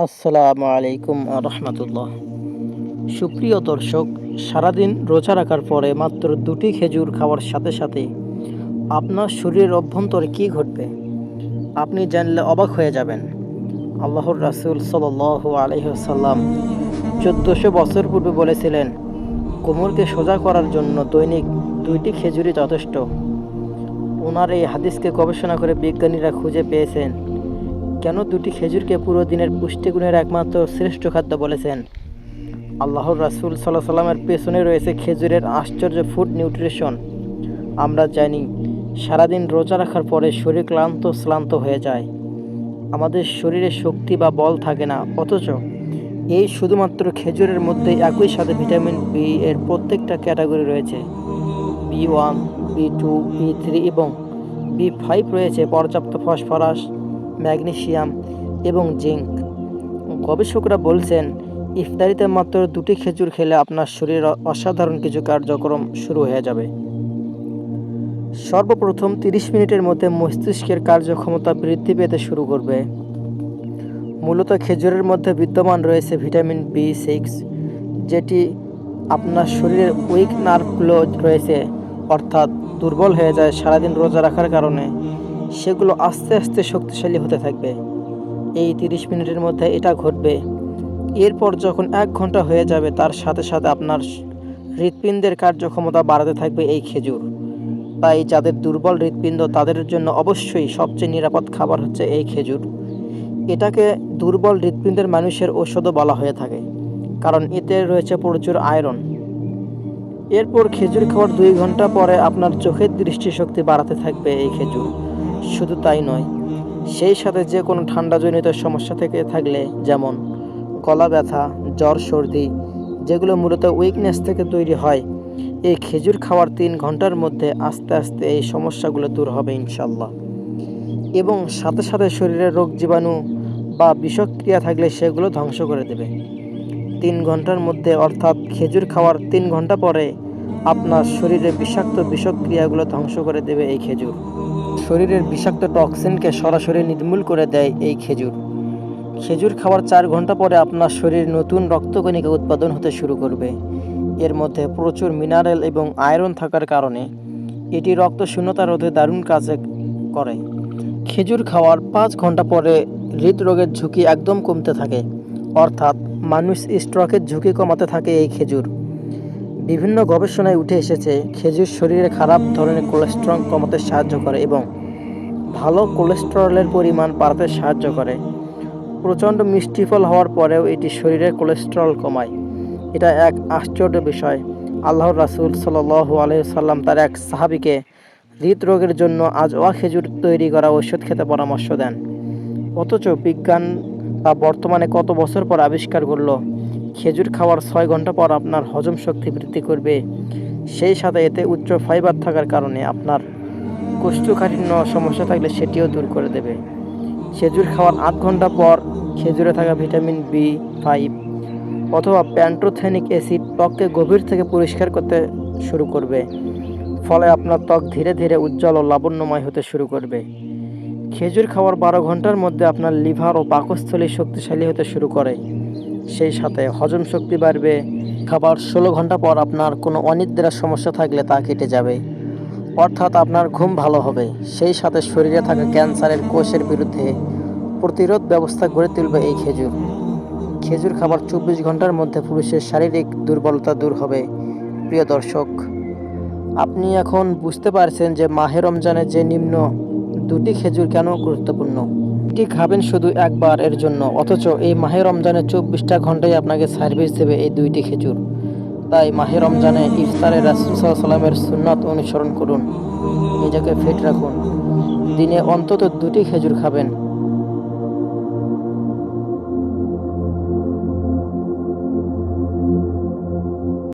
আসসালামু আলাইকুম রহমতুল্লাহ। সুপ্রিয় দর্শক, সারাদিন রোজা রাখার পরে মাত্র 2টি খেজুর খাওয়ার সাথে সাথে আপনার শরীরের অভ্যন্তরে কী ঘটবে আপনি জানলে অবাক হয়ে যাবেন। আল্লাহর রাসূল সাল্লাল্লাহু আলাইহি ওয়াসাল্লাম 1400 বছর পূর্বে বলেছিলেন, কোমরকে সোজা করার জন্য দৈনিক 2টি খেজুরই যথেষ্ট। ওনার এই হাদিসকে গবেষণা করে বিজ্ঞানীরা খুঁজে পেয়েছেন কেন 2টি খেজুরকে পুরো দিনের পুষ্টিগুণের একমাত্র শ্রেষ্ঠ খাদ্য বলেছেন। আল্লাহর রাসূল সাল্লাল্লাহু আলাইহি ওয়াসাল্লামের পেছনে রয়েছে খেজুরের আশ্চর্য ফুড নিউট্রিশন। আমরা জানি, সারাদিন রোজা রাখার পরে শরীর শ্রান্ত হয়ে যায়, আমাদের শরীরে শক্তি বা বল থাকে না, অথচ এই শুধুমাত্র খেজুরের মধ্যে একই সাথে ভিটামিন বি এর প্রত্যেকটা ক্যাটাগরি রয়েছে। বি1, বি2, বি3 এবং বি5 রয়েছে পর্যাপ্ত ফসফরাস, ম্যাগনেসিয়াম এবং জিঙ্ক। গবেষকরা বলছেন, ইফতারিতে মাত্র 2টি খেজুর খেলে আপনার শরীরে অসাধারণ কিছু কার্যক্রম শুরু হয়ে যাবে। সর্বপ্রথম 30 মিনিটের মধ্যে মস্তিষ্কের কার্যক্ষমতা বৃদ্ধি পেতে শুরু করবে। মূলত খেজুরের মধ্যে বিদ্যমান রয়েছে ভিটামিন বি6, যেটি আপনার শরীরের উইক নার্ভগুলো রয়েছে, অর্থাৎ দুর্বল হয়ে যায় সারাদিন রোজা রাখার কারণে, সেগুলো আস্তে আস্তে শক্তিশালী হতে থাকবে। এই 30 মিনিটের মধ্যে এটা ঘটবে। এরপর যখন 1 ঘন্টা হয়ে যাবে, তার সাথে সাথে আপনার হৃৎপিণ্ডের কার্যক্ষমতা বাড়াতে থাকবে এই খেজুর। তাই যাদের দুর্বল হৃৎপিণ্ড, তাদের জন্য অবশ্যই সবচেয়ে নিরাপদ খাবার হচ্ছে এই খেজুর। এটাকে দুর্বল হৃৎপিণ্ডের মানুষের ঔষধও বলা হয়ে থাকে, কারণ এতে রয়েছে প্রচুর আয়রন। এরপর খেজুর খাওয়ার 2 ঘন্টা পরে আপনার চোখের দৃষ্টিশক্তি বাড়াতে থাকবে এই খেজুর। শুধু তাই নয়, সেই সাথে যে কোনো ঠান্ডাজনিত সমস্যা থেকে থাকলে, যেমন গলা ব্যথা, জ্বর, সর্দি, যেগুলো মূলত উইকনেস থেকে তৈরি হয়, এই খেজুর খাওয়ার 3 ঘন্টার মধ্যে আস্তে আস্তে এই সমস্যাগুলো দূর হবে ইনশাল্লাহ। এবং সাথে সাথে শরীরের রোগ জীবাণু বা বিষক্রিয়া থাকলে সেগুলো ধ্বংস করে দেবে 3 ঘন্টার মধ্যে। অর্থাৎ খেজুর খাওয়ার 3 ঘন্টা পরে আপনার শরীরে বিষাক্ত বিষক্রিয়াগুলো ধ্বংস করে দেবে এই খেজুর। শরীরের বিষাক্ত টক্সিনকে সরাসরি নির্মূল করে দেয় এই খেজুর। খেজুর খাওয়ার 4 ঘন্টা পরে আপনার শরীর নতুন রক্তকণিকা উৎপাদন হতে শুরু করবে। এর মধ্যে প্রচুর মিনারেল এবং আয়রন থাকার কারণে এটি রক্ত শূন্যতা রোধে দারুণ কাজ করে। খেজুর খাওয়ার 5 ঘন্টা পরে হৃদরোগের ঝুঁকি একদম কমতে থাকে, অর্থাৎ মানুষ স্ট্রোকের ঝুঁকি কমাতে থাকে এই খেজুর। বিভিন্ন গবেষণায় উঠে এসেছে, খেজুর শরীরে খারাপ ধরনের কোলেস্টেরল কমাতে সাহায্য করে এবং ভালো কোলেস্টেরলের পরিমাণ বাড়াতে সাহায্য করে। প্রচণ্ড মিষ্টি ফল হওয়ার পরেও এটি শরীরের কোলেস্টেরল কমায়। এটা এক আশ্চর্য বিষয়। আল্লাহর রাসূল সাল্লাল্লাহু আলাইহি ওয়াসাল্লাম তার এক সাহাবীকে হৃদরোগের জন্য আজওয়া খেজুর তৈরি করা ওষুধ খেতে পরামর্শ দেন। অথচ বিজ্ঞান বর্তমানে কত বছর পর আবিষ্কার করলো, খেজুর খাওয়ার 6 ঘন্টা পর আপনার হজম শক্তি বৃদ্ধি করবে। সেই সাথে এতে উচ্চ ফাইবার থাকার কারণে আপনার কোষ্ঠকাঠিন্য সমস্যা থাকলে সেটিও দূর করে দেবে। খেজুর খাওয়ার 8 ঘন্টা পর খেজুরে থাকা ভিটামিন বি5 অথবা প্যান্টোথেনিক অ্যাসিড ত্বককে গভীর থেকে পরিষ্কার করতে শুরু করবে, ফলে আপনার ত্বক ধীরে ধীরে উজ্জ্বল ও লাবণ্যময় হতে শুরু করবে। খেজুর খাওয়ার 12 ঘন্টার মধ্যে আপনার লিভার ও পাকস্থলী শক্তিশালী হতে শুরু করে, সেই সাথে হজম শক্তি বাড়বে। খাবার 16 ঘন্টা পর আপনার কোনো অনিদ্রার সমস্যা থাকলে তা কেটে যাবে, অর্থাৎ আপনার ঘুম ভালো হবে। সেই সাথে শরীরে থাকা ক্যান্সারের কোষের বিরুদ্ধে প্রতিরোধ ব্যবস্থা গড়ে তুলবে এই খেজুর। খেজুর খাবার 24 ঘন্টার মধ্যে পুরুষের শারীরিক দুর্বলতা দূর হবে। প্রিয় দর্শক, আপনি এখন বুঝতে পারছেন যে মাহে রমজানের যে নিম্ন 2টি খেজুর কেন গুরুত্বপূর্ণ। এটি খাবেন শুধু একবার এর জন্য, অথচ এই মাহে রমজানের 24টা ঘন্টায় আপনাকে সার্ভিস দেবে এই 2টি খেজুর। তাই মাহে রমজানে ইফতারে রাসূল সাল্লাল্লাহু আলাইহি ওয়াসাল্লামের সুন্নাত অনুসরণ করুন, নিজেকে ফিট রাখুন, দিনে অন্তত 2টি খেজুর খাবেন।